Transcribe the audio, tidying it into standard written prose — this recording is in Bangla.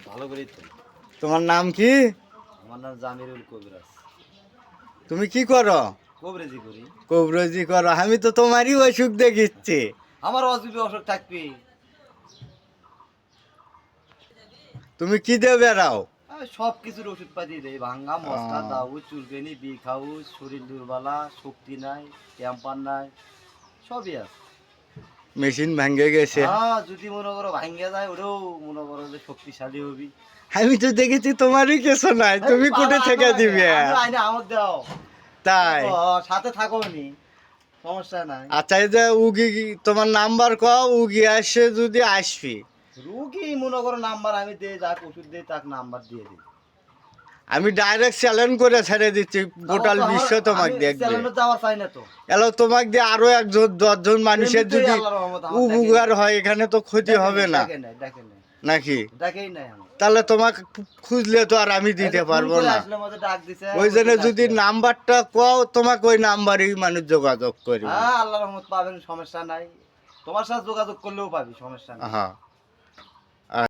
ভালো করেই তো। তোমার নাম কি? আমার নাম জামিরুল কবিরাজ। তুমি কি করো? কবিরাজি করি। কবরজি করো? আমি তো তোমারই অসুখ দেখিচ্ছি। আমার অসুখ অসুখ থাকবে। তুমি কি দিয়ে বেড়াও? আমি সব কিছুর ওষুধ পাতি দেই, ভাঙ্গা মশলা আহ, দাউদ চুলকানি বিখাউস শরীর দুর্বলা শক্তি নাই টেম্পার নাই সবই আছে। মেশিন ভেঙে গেছে। হ্যাঁ যদি মনে করো ভাঙ্গে যায় ওটাও মনে করো যে শক্তিশালী হবি। আমি তো দেখেছি তোমারই কিছু নাই, এই তুমি কোটে পালা থেকে আনো দিবে? আগে, আমি আইনে আমদ দাও। তাই? সাথে থাকো নি, সমস্যা নাই। আচ্ছা, এই যে উগি তোমার নাম্বার কও, উগি আসে যদি আসবি। রুগী মনে করো নাম্বার আমি দিই, যাক ওষুধ দিই তাক নাম্বার দিয়ে দিই। আমি ডাইরেক্ট চ্যালেঞ্জ করে ছেড়ে দিচ্ছি, গোটাল বিশ্ব তোমাকে দেখবে। চ্যালেঞ্জে যাওয়া চাই না তো। এলো তোমাকে দিয়ে আরো একজন 10জন মানুষের এমনিতেই যদি আল্লাহর রহমত আমার উপকার হয়, এখানে তো ক্ষতি দেখে হবে নাই, না দেখে নাই, দেখে নাই, নাকি? দেখেই নাই আমার। তাহলে তোমাকে খুঁজলে তো আর আমি এই দিতে যে ফোন পারবো করে না। আসলে আমাদের ডাক দিছে, ওই জন্য জন্য যদি আসলাম। নাম্বারটা কও, তোমাকে ওই নাম্বারেই মানুষ যোগাযোগ করবে। হ্যাঁ আল্লাহর রহমত পাবেন, সমস্যা নাই। তোমার সাথে যোগাযোগ করলেও পাবি, সমস্যা নাই। হ্যাঁ।